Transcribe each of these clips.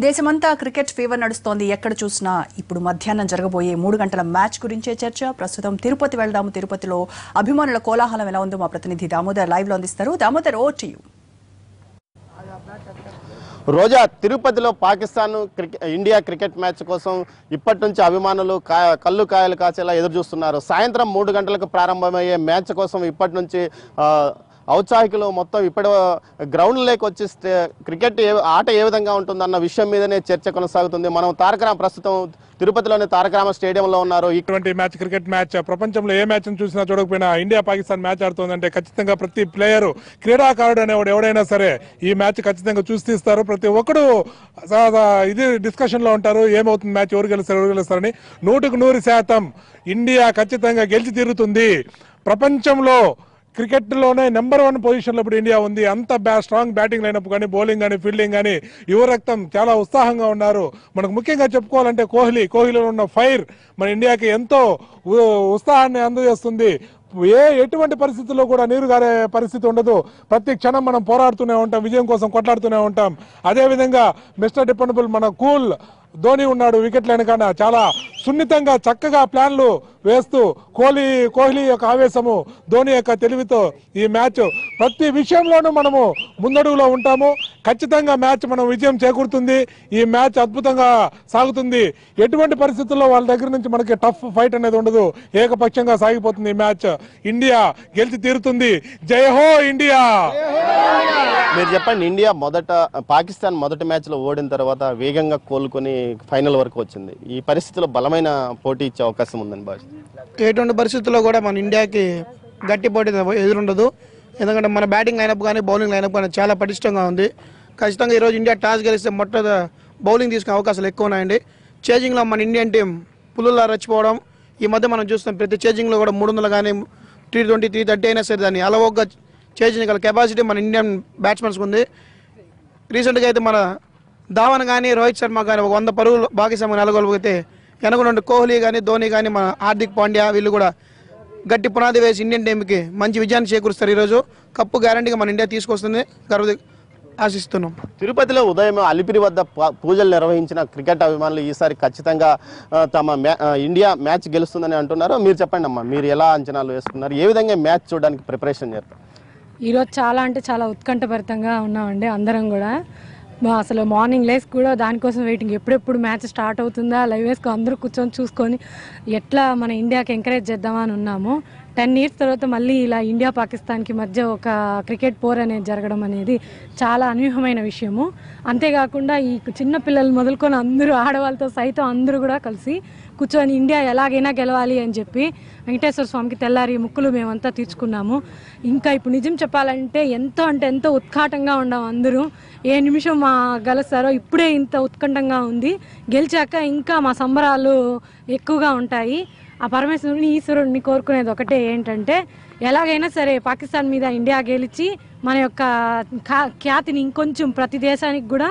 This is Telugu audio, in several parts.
దేశమంతా క్రికెట్ ఫీవర్ నడుస్తోంది. ఎక్కడ చూసినా ఇప్పుడు మధ్యాహ్నం జరగబోయే 3 గంటల మ్యాచ్ గురించే చర్చ. ప్రస్తుతం తిరుపతి వెళ్దాము. తిరుపతిలో అభిమానుల కోలాహలం ఎలా ఉందో మా ప్రతినిధి దామోదర్ లైవ్ లో అందిస్తారు. Damodar, over to you. Roja, తిరుపతిలో పాకిస్తాన్ ఇండియా క్రికెట్ మ్యాచ్ కోసం ఇప్పటి నుంచి అభిమానులు కళ్ళు కాయలు కాచేలా ఎదురు చూస్తున్నారు. సాయంత్రం 3 గంటలకు ప్రారంభమయ్యే మ్యాచ్ కోసం ఇప్పటి నుంచి ఔత్సాహికులు మొత్తం ఇప్పుడు గ్రౌండ్ లేక వచ్చి క్రికెట్ ఆట ఏ విధంగా ఉంటుందన్న విషయం మీదనే చర్చ కొనసాగుతుంది. మనం ప్రస్తుతం తిరుపతిలోని తారకరామ స్టేడియంలో ఉన్నారు. ఇటువంటి మ్యాచ్, క్రికెట్ మ్యాచ్ ప్రపంచంలో ఏ మ్యాచ్ చూసినా చూడకపోయినా ఇండియా పాకిస్తాన్ మ్యాచ్ ఆడుతుందంటే ఖచ్చితంగా ప్రతి ప్లేయరు, క్రీడాకారుడు అనేవాడు ఎవడైనా సరే ఈ మ్యాచ్ ఖచ్చితంగా చూసి తీస్తారు. ప్రతి ఒక్కడు ఇది డిస్కషన్ లో ఉంటారు, ఏమవుతుంది మ్యాచ్, ఎవరు గెలుస్తారని. 100% ఇండియా ఖచ్చితంగా గెలిచి తీరుతుంది. ప్రపంచంలో క్రికెట్ లోనే నెంబర్ 1 పొజిషన్లో ఇప్పుడు ఇండియా ఉంది. అంత స్ట్రాంగ్ బ్యాటింగ్ లైనప్ కానీ, బౌలింగ్ కానీ, ఫీల్డింగ్ కానీ యువరక్తం చాలా ఉత్సాహంగా ఉన్నారు. మనకు ముఖ్యంగా చెప్పుకోవాలంటే కోహ్లీలో ఉన్న ఫైర్ మన ఇండియాకి ఎంతో ఉత్సాహాన్ని అందజేస్తుంది. ఎటువంటి పరిస్థితుల్లో కూడా నీరు గారే పరిస్థితి ఉండదు. ప్రతి క్షణం మనం పోరాడుతూనే ఉంటాం, విజయం కోసం కొట్లాడుతూనే ఉంటాం. అదేవిధంగా మిస్టర్ డిపెండబుల్ మన కూల్ ధోని ఉన్నాడు. వికెట్ లైన్ కన్నా చాలా సున్నితంగా చక్కగా ప్లాన్లు వేస్తూ కోహ్లీ యొక్క ఆవేశము, ధోని యొక్క తెలివితో ఈ మ్యాచ్ ప్రతి విషయంలోనూ మనము ముందడుగులో ఉంటాము. ఖచ్చితంగా మ్యాచ్ మనం విజయం చేకూరుతుంది. ఈ మ్యాచ్ అద్భుతంగా సాగుతుంది. ఎటువంటి పరిస్థితుల్లో వాళ్ళ దగ్గర నుంచి మనకి టఫ్ ఫైట్ అనేది ఉండదు. ఏకపక్షంగా సాగిపోతుంది ఈ మ్యాచ్. ఇండియా గెలిచి తీరుతుంది. జై హో ఇండియా. మీరు చెప్పండి, ఇండియా పాకిస్తాన్ మొదటి మ్యాచ్ లో ఓడిన తర్వాత వేగంగా కోలుకొని ఫైనల్ వరకు వచ్చింది. ఈ పరిస్థితిలో బలమైన పోటీ ఇచ్చే అవకాశం ఉందని భావిస్తుంది. ఎటువంటి పరిస్థితుల్లో కూడా మన ఇండియాకి గట్టి పోటీ ఎదురుండదు. ఎందుకంటే మన బ్యాటింగ్ లైనప్ కానీ, బౌలింగ్ లైనప్ కానీ చాలా పటిష్టంగా ఉంది. ఖచ్చితంగా ఈరోజు ఇండియా టాస్ గెలిస్తే బౌలింగ్ తీసుకునే అవకాశాలు ఎక్కువ ఉన్నాయండి. చేజింగ్లో మన ఇండియన్ టీం పులుల్లా రచ్చిపోవడం ఈ మధ్య మనం చూస్తాం. ప్రతి చేజింగ్లో కూడా 300 కానీ, 320, 330 అయినా సరే దాన్ని అలవోగ్గా చేజింగ్ గల కెపాసిటీ మన ఇండియన్ బ్యాట్స్మెన్స్కి ఉంది. రీసెంట్గా అయితే మన ధావన్ కానీ, రోహిత్ శర్మ కానీ 100 పరుగులు భాగస్వామ్యం నెలకొల్పితే వెనక కోహ్లీ కానీ, ధోని కానీ, మన హార్దిక్ పాండ్యా వీళ్ళు కూడా గట్టి పునాది వేసి ఇండియన్ టీంకి మంచి విజయాన్ని చేకూరుస్తారు. ఈరోజు కప్పు గ్యారంటీగా మన ఇండియా తీసుకొస్తుంది ఆశిస్తున్నాం. తిరుపతిలో ఉదయం అలిపిరి వద్ద పూజలు నిర్వహించిన క్రికెట్ అభిమానులు ఈసారి ఖచ్చితంగా తమ ఇండియా మ్యాచ్ గెలుస్తుందని అంటున్నారు. మీరు చెప్పండి అమ్మా, మీరు ఎలా అంచనాలు వేసుకున్నారు? ఏ విధంగా మ్యాచ్ చూడడానికి ప్రిపరేషన్ చేస్తారు? ఈరోజు చాలా ఉత్కంఠభరితంగా ఉన్నామండి అందరం కూడా. అసలు మార్నింగ్ లేసి కూడా దానికోసం వెయిటింగ్, ఎప్పుడెప్పుడు మ్యాచ్ స్టార్ట్ అవుతుందా, లైవ్ వేసుకొని అందరూ కూర్చొని చూసుకొని ఎట్లా మన ఇండియాకి ఎంకరేజ్ చేద్దామని ఉన్నాము. 10 years తర్వాత మళ్ళీ ఇలా ఇండియా పాకిస్తాన్కి మధ్య ఒక క్రికెట్ పోర్ అనేది జరగడం అనేది చాలా అనూహ్యమైన విషయము. అంతేకాకుండా ఈ చిన్న పిల్లలు మొదలుకొని అందరూ, ఆడవాళ్ళతో సైతం అందరూ కూడా కలిసి కూర్చొని ఇండియా ఎలాగైనా గెలవాలి అని చెప్పి వెంకటేశ్వర స్వామికి తెల్లారి ముక్కులు మేమంతా తీర్చుకున్నాము. ఇంకా ఇప్పుడు నిజం చెప్పాలంటే ఎంతో ఉత్కాటంగా ఉన్నాం అందరూ. ఏ నిమిషం మా గెలుస్తారో ఇప్పుడే ఇంత ఉత్కంఠంగా ఉంది. గెలిచాక ఇంకా మా సంబరాలు ఎక్కువగా ఉంటాయి. ఆ పరమేశ్వరుని, ఈశ్వరుడిని కోరుకునేది ఒకటే, ఏంటంటే ఎలాగైనా సరే పాకిస్తాన్ మీద ఇండియా గెలిచి మన యొక్క ఖ్యాతిని ఇంకొంచెం ప్రతి దేశానికి కూడా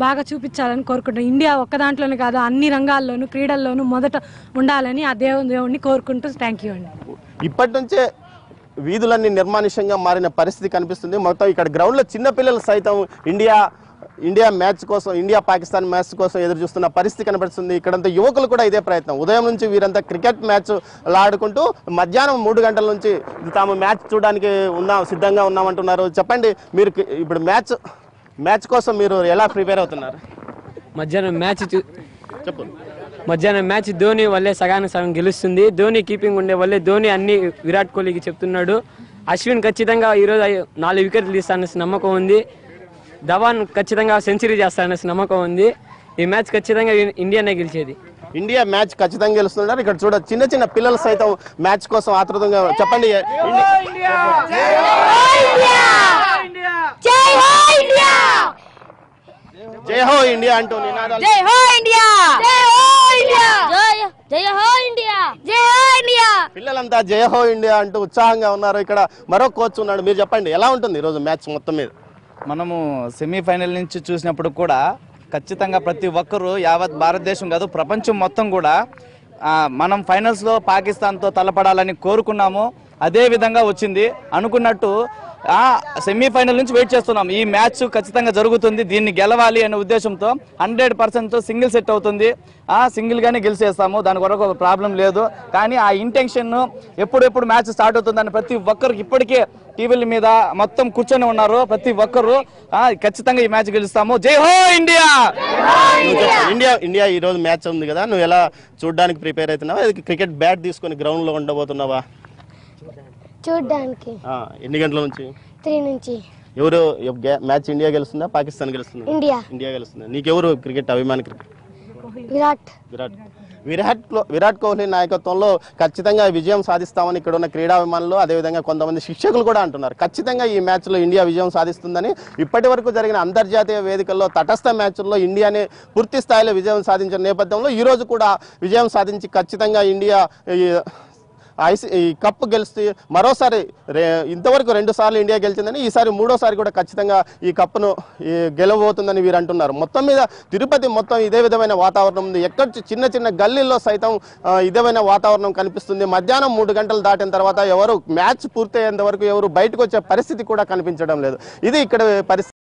బాగా చూపించాలని కోరుకుంటాం. ఇండియా ఒక్క దాంట్లోనే కాదు, అన్ని రంగాల్లోనూ, క్రీడల్లోనూ మొదట ఉండాలని ఆ దేవుడిని కోరుకుంటూ థ్యాంక్ యూ అండి. ఇప్పటి నుంచే వీధులన్నీ నిర్మానుష్యంగా మారిన పరిస్థితి కనిపిస్తుంది. మొత్తం ఇక్కడ గ్రౌండ్లో చిన్నపిల్లలు సైతం ఇండియా మ్యాచ్ కోసం, ఇండియా పాకిస్తాన్ మ్యాచ్ కోసం ఎదురు చూస్తున్న పరిస్థితి కనబడుతుంది. ఇక్కడంతా యువకులు కూడా ఇదే ప్రయత్నం. ఉదయం నుంచి వీరంతా క్రికెట్ మ్యాచ్ ఆడుకుంటూ మధ్యాహ్నం 3 గంటల నుంచి తాము మ్యాచ్ చూడడానికి సిద్ధంగా ఉన్నామంటున్నారు. చెప్పండి, మీరు ఇప్పుడు మ్యాచ్ కోసం మీరు ఎలా ప్రిపేర్ అవుతున్నారు? మధ్యాహ్నం మ్యాచ్ ధోని వల్లే సగానికి సగం గెలుస్తుంది. ధోని కీపింగ్ ఉండే వల్లే ధోని అన్ని విరాట్ కోహ్లీకి చెప్తున్నాడు. అశ్విన్ ఖచ్చితంగా ఈరోజు 4 వికెట్లు తీస్తానని నమ్మకం ఉంది. ధవాన్ ఖచ్చితంగా సెంచరీ చేస్తారనేసి నమ్మకం ఉంది. ఈ మ్యాచ్ ఖచ్చితంగా ఇండియానే గెలిచేది. ఇండియా మ్యాచ్ ఖచ్చితంగా గెలుస్తున్నారు. ఇక్కడ చూడ చిన్న పిల్లలు సైతం మ్యాచ్ కోసం ఆతృతంగా. చెప్పండి, జై హో ఇండియా అంటూ నినాదాలు. జై హో ఇండియా, జై హో ఇండియా, జై హో ఇండియా, జై హో ఇండియా. పిల్లలంతా జై హో ఇండియా అంటూ ఉత్సాహంగా ఉన్నారు. ఇక్కడ మరో కోచ్ ఉన్నాడు. మీరు చెప్పండి, ఎలా ఉంటుంది ఈరోజు మ్యాచ్ మొత్తం మీద? మనము సెమీఫైనల్ నుంచి చూసినప్పుడు కూడా ఖచ్చితంగా ప్రతి ఒక్కరూ యావత్ భారతదేశం కాదు ప్రపంచం మొత్తం కూడా మనం ఫైనల్స్లో పాకిస్తాన్తో తలపడాలని కోరుకున్నాము. అదే విధంగా వచ్చింది. అనుకున్నట్టు సెమీఫైనల్ నుంచి వెయిట్ చేస్తున్నాం. ఈ మ్యాచ్ ఖచ్చితంగా జరుగుతుంది, దీన్ని గెలవాలి అనే ఉద్దేశంతో 100% సింగిల్ సెట్ అవుతుంది. సింగిల్ గానే గెలిచేస్తాము, దాని కొరకు ఒక ప్రాబ్లం లేదు. కానీ ఆ ఇంటెన్షన్ ఎప్పుడెప్పుడు మ్యాచ్ స్టార్ట్ అవుతుందని ప్రతి ఒక్కరికి ఇప్పటికే టీవీల మీద మొత్తం కూర్చొని ఉన్నారు. ప్రతి ఒక్కరు ఖచ్చితంగా ఈ మ్యాచ్ గెలుస్తాము. జై హో ఇండియా! ఇండియా ఈ రోజు మ్యాచ్ ఉంది కదా, నువ్వు ఎలా చూడడానికి ప్రిపేర్ అవుతున్నావా? క్రికెట్ బ్యాట్ తీసుకొని గ్రౌండ్ లో ఉండబోతున్నావా? చూడడానికి. ఎన్ని గంటల నుంచి? 3 నుంచి. ఎవరు మ్యాచ్ ఇండియా గెలుస్తుందా పాకిస్తాన్ గెలుస్తుందా? ఇండియా గెలుస్తుందా? నీకెవరు క్రికెట్ అభిమాని? క్రికెట్ విరాట్ కోహ్లీ నాయకత్వంలో ఖచ్చితంగా విజయం సాధిస్తామని ఇక్కడ ఉన్న క్రీడాభిమానులు, అదేవిధంగా కొంతమంది శిక్షకులు కూడా అంటున్నారు. ఖచ్చితంగా ఈ మ్యాచ్లో ఇండియా విజయం సాధిస్తుందని. ఇప్పటి వరకు జరిగిన అంతర్జాతీయ వేదికల్లో తటస్థ మ్యాచ్ల్లో ఇండియానే పూర్తి స్థాయిలో విజయం సాధించిన నేపథ్యంలో ఈరోజు కూడా విజయం సాధించి ఖచ్చితంగా ఇండియా ఈ కప్ గెలిస్తే మరోసారి ఇంతవరకు 2 సార్లు ఇండియా గెలిచిందని, ఈసారి 3వ సారి కూడా ఖచ్చితంగా ఈ కప్ను గెలవబోతుందని వీరు అంటున్నారు. మొత్తం మీద తిరుపతి మొత్తం ఇదే విధమైన వాతావరణం ఉంది. ఎక్కడ చిన్న చిన్న గల్లీల్లో సైతం ఇదేమైన వాతావరణం కనిపిస్తుంది. మధ్యాహ్నం 3 గంటలు దాటిన తర్వాత ఎవరు మ్యాచ్ పూర్తయ్యేంత వరకు ఎవరు బయటకు వచ్చే పరిస్థితి కూడా కనిపించడం లేదు. ఇది ఇక్కడ పరిస్థితి.